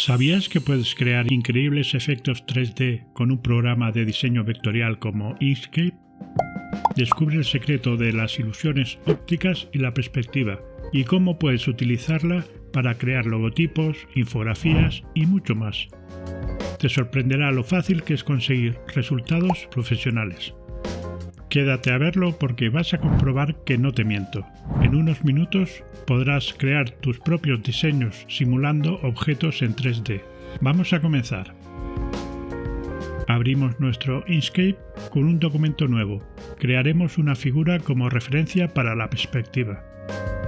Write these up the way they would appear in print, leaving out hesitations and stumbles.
¿Sabías que puedes crear increíbles efectos 3D con un programa de diseño vectorial como Inkscape? Descubre el secreto de las ilusiones ópticas y la perspectiva, y cómo puedes utilizarla para crear logotipos, infografías y mucho más. Te sorprenderá lo fácil que es conseguir resultados profesionales. Quédate a verlo porque vas a comprobar que no te miento. En unos minutos podrás crear tus propios diseños simulando objetos en 3D. Vamos a comenzar. Abrimos nuestro Inkscape con un documento nuevo. Crearemos una figura como referencia para la perspectiva.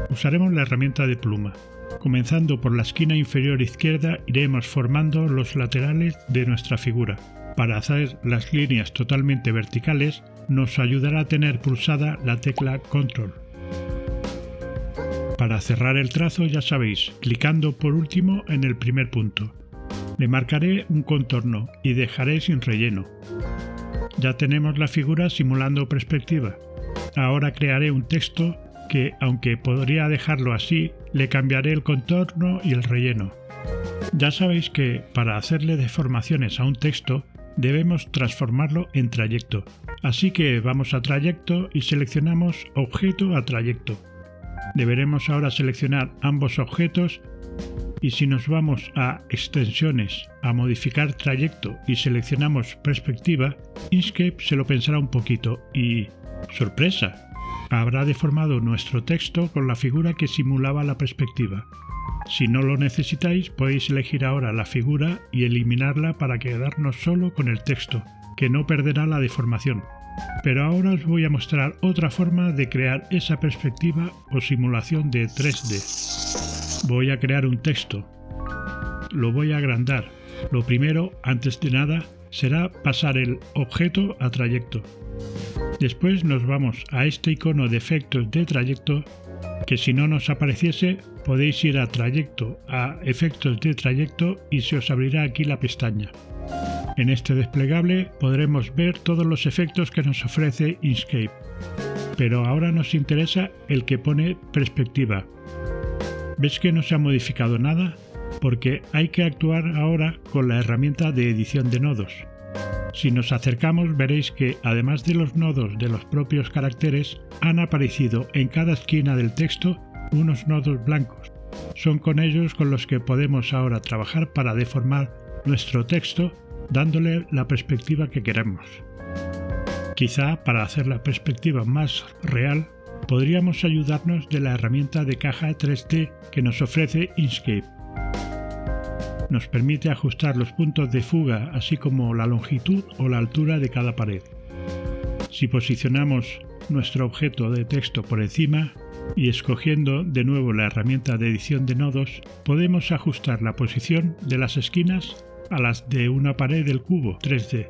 Usaremos la herramienta de pluma. Comenzando por la esquina inferior izquierda, iremos formando los laterales de nuestra figura. Para hacer las líneas totalmente verticales, nos ayudará a tener pulsada la tecla Control. Para cerrar el trazo, ya sabéis, clicando por último en el primer punto. Le marcaré un contorno y dejaré sin relleno. Ya tenemos la figura simulando perspectiva. Ahora crearé un texto que, aunque podría dejarlo así, le cambiaré el contorno y el relleno. Ya sabéis que para hacerle deformaciones a un texto debemos transformarlo en trayecto. Así que vamos a trayecto y seleccionamos objeto a trayecto. Deberemos ahora seleccionar ambos objetos y si nos vamos a extensiones, a modificar trayecto y seleccionamos perspectiva, Inkscape se lo pensará un poquito y ¡sorpresa! Habrá deformado nuestro texto con la figura que simulaba la perspectiva. Si no lo necesitáis, podéis elegir ahora la figura y eliminarla para quedarnos solo con el texto, que no perderá la deformación. Pero ahora os voy a mostrar otra forma de crear esa perspectiva o simulación de 3D. Voy a crear un texto. Lo voy a agrandar. Lo primero, antes de nada, será pasar el objeto a trayecto. Después nos vamos a este icono de efectos de trayecto, que si no nos apareciese, podéis ir a trayecto, a efectos de trayecto y se os abrirá aquí la pestaña. En este desplegable podremos ver todos los efectos que nos ofrece Inkscape, pero ahora nos interesa el que pone perspectiva. ¿Ves que no se ha modificado nada? Porque hay que actuar ahora con la herramienta de edición de nodos. Si nos acercamos veréis que además de los nodos de los propios caracteres, han aparecido en cada esquina del texto unos nodos blancos. Son con ellos con los que podemos ahora trabajar para deformar nuestro texto dándole la perspectiva que queremos. Quizá para hacer la perspectiva más real podríamos ayudarnos de la herramienta de caja 3D que nos ofrece Inkscape. Nos permite ajustar los puntos de fuga así como la longitud o la altura de cada pared. Si posicionamos nuestro objeto de texto por encima y escogiendo de nuevo la herramienta de edición de nodos, podemos ajustar la posición de las esquinas a las de una pared del cubo 3D,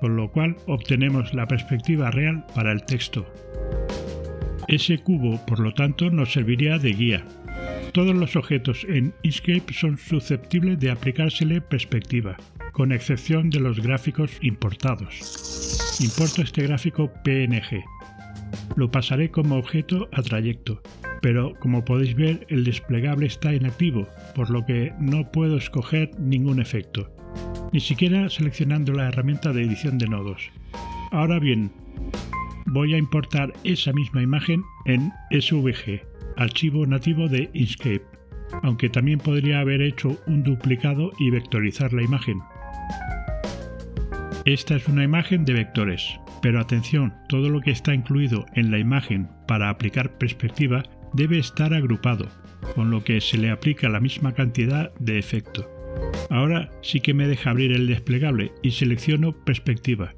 con lo cual obtenemos la perspectiva real para el texto. Ese cubo, por lo tanto, nos serviría de guía. Todos los objetos en Inkscape son susceptibles de aplicársele perspectiva, con excepción de los gráficos importados. Importo este gráfico PNG. Lo pasaré como objeto a trayecto, pero como podéis ver el desplegable está inactivo, por lo que no puedo escoger ningún efecto, ni siquiera seleccionando la herramienta de edición de nodos. Ahora bien, voy a importar esa misma imagen en SVG, archivo nativo de Inkscape, aunque también podría haber hecho un duplicado y vectorizar la imagen. Esta es una imagen de vectores, pero atención, todo lo que está incluido en la imagen para aplicar perspectiva debe estar agrupado, con lo que se le aplica la misma cantidad de efecto. Ahora sí que me deja abrir el desplegable y selecciono perspectiva.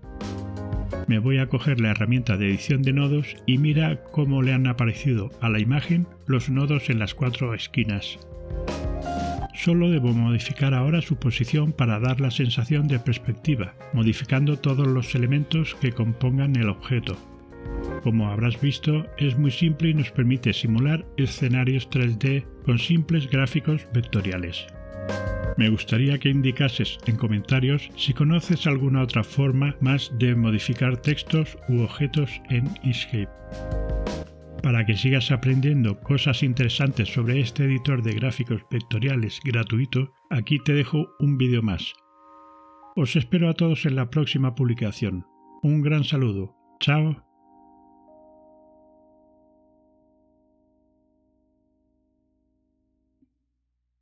Me voy a coger la herramienta de edición de nodos y mira cómo le han aparecido a la imagen los nodos en las 4 esquinas. Solo debo modificar ahora su posición para dar la sensación de perspectiva, modificando todos los elementos que compongan el objeto. Como habrás visto, es muy simple y nos permite simular escenarios 3D con simples gráficos vectoriales. Me gustaría que indicases en comentarios si conoces alguna otra forma más de modificar textos u objetos en Inkscape. Para que sigas aprendiendo cosas interesantes sobre este editor de gráficos vectoriales gratuito, aquí te dejo un vídeo más. Os espero a todos en la próxima publicación. Un gran saludo. Chao.